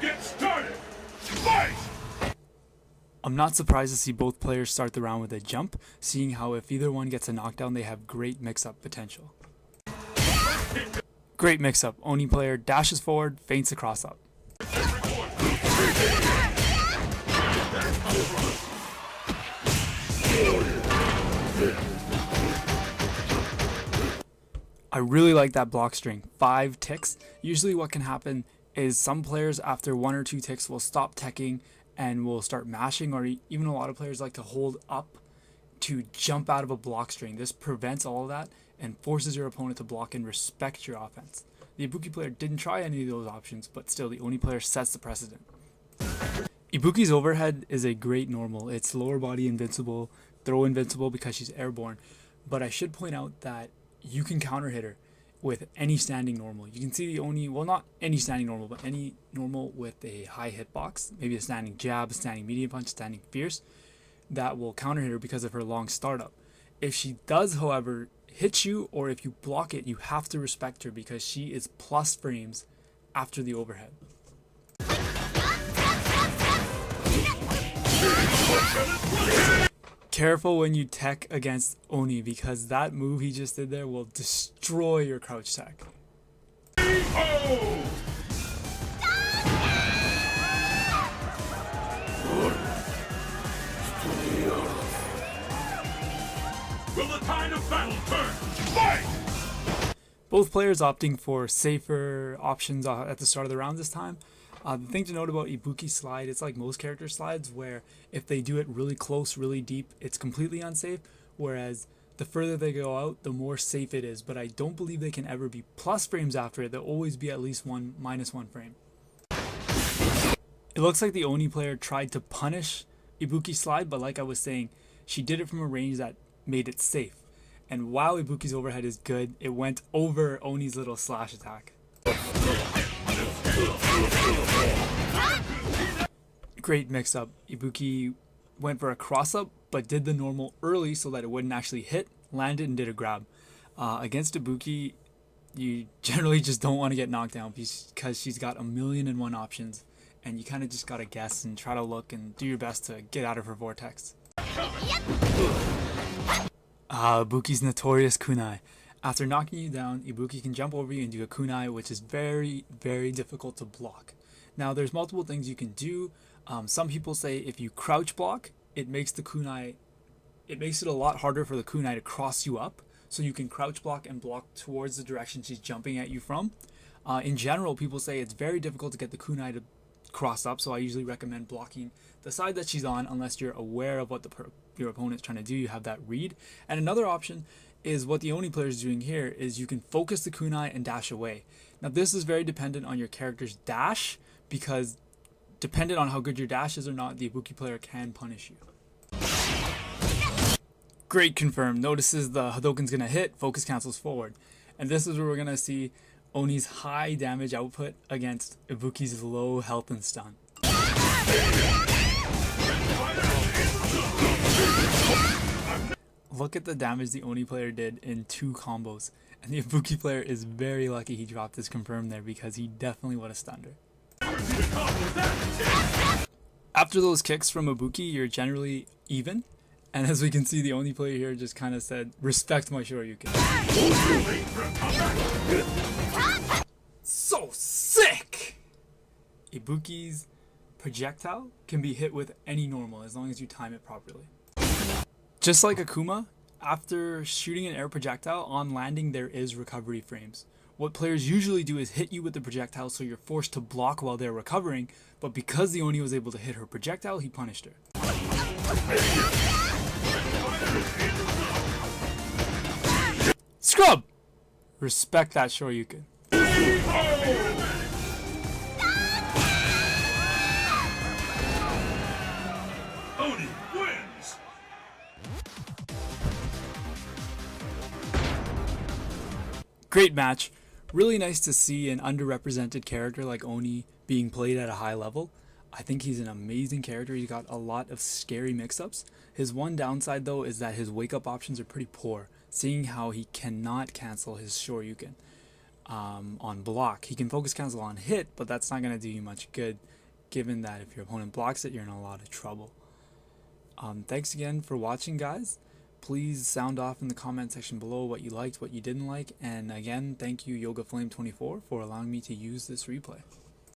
get started. Fight! I'm not surprised to see both players start the round with a jump, seeing how if either one gets a knockdown, they have great mix-up potential. Great mix-up. Oni player dashes forward, feints a cross-up. I really like that block string. 5 ticks. Usually what can happen is some players after 1 or 2 ticks will stop teching and will start mashing, or even a lot of players like to hold up to jump out of a block string. This prevents all of that and forces your opponent to block and respect your offense. The Ibuki player didn't try any of those options, but still the Oni player sets the precedent. Ibuki's overhead is a great normal. It's lower body invincible, throw invincible because she's airborne, but I should point out that you can counter hit her with any standing normal. You can see the Oni, well, not any standing normal, but any normal with a high hitbox, maybe a standing jab, a standing medium punch, standing fierce, that will counter hit her because of her long startup. If she does, however, hit you, or if you block it, you have to respect her because she is plus frames after the overhead. Careful when you tech against Oni, because that move he just did there will destroy your crouch tech. Will the tide of battle turn? Fight! Both players opting for safer options at the start of the round this time. The thing to note about Ibuki's slide, it's like most character slides where if they do it really close, really deep, it's completely unsafe, whereas the further they go out, the more safe it is. But I don't believe they can ever be plus frames after it. They'll always be at least -1 frame. It looks like the Oni player tried to punish Ibuki's slide, but like I was saying, she did it from a range that made it safe. And while Ibuki's overhead is good, it went over Oni's little slash attack. Great mix-up. Ibuki went for a cross-up, but did the normal early so that it wouldn't actually hit, landed, and did a grab. Against Ibuki, you generally just don't want to get knocked down because she's got 1,000,001 options, and you kind of just gotta guess and try to look and do your best to get out of her vortex. Ibuki's notorious kunai. After knocking you down, Ibuki can jump over you and do a kunai, which is very, very difficult to block. Now, there's multiple things you can do. Some people say if you crouch block, it makes the kunai, it makes it a lot harder for the kunai to cross you up. So you can crouch block and block towards the direction she's jumping at you from. In general, people say it's very difficult to get the kunai to cross up, so I usually recommend blocking the side that she's on unless you're aware of what your opponent's trying to do. You have that read. And another option is what the Oni player is doing here is you can focus the kunai and dash away. Now this is very dependent on your character's dash, because dependent on how good your dash is or not, the Ibuki player can punish you. Great confirm. Notices the Hadoken's gonna hit, focus cancels forward. And this is where we're gonna see Oni's high damage output against Ibuki's low health and stun. Look at the damage the Oni player did in 2 combos. And the Ibuki player is very lucky he dropped this confirm there, because he definitely would have stunned her. After those kicks from Ibuki, you're generally even. And as we can see, the Oni player here just kind of said, respect my Shoryuken. So sick! Ibuki's projectile can be hit with any normal as long as you time it properly. Just like Akuma, after shooting an air projectile, on landing there is recovery frames. What players usually do is hit you with the projectile so you're forced to block while they're recovering, but because the Oni was able to hit her projectile, he punished her. Scrub! Respect that Shoryuken. Oni wins! Great match. Really nice to see an underrepresented character like Oni being played at a high level. I think he's an amazing character. He's got a lot of scary mix-ups. His one downside though is that his wake-up options are pretty poor, seeing how he cannot cancel his Shoryuken. on block. He can focus cancel on hit, but that's not going to do you much good, given that if your opponent blocks it, you're in a lot of trouble. Thanks again for watching, guys. Please sound off in the comment section below what you liked, what you didn't like, and again, thank you YogaFlame24 for allowing me to use this replay.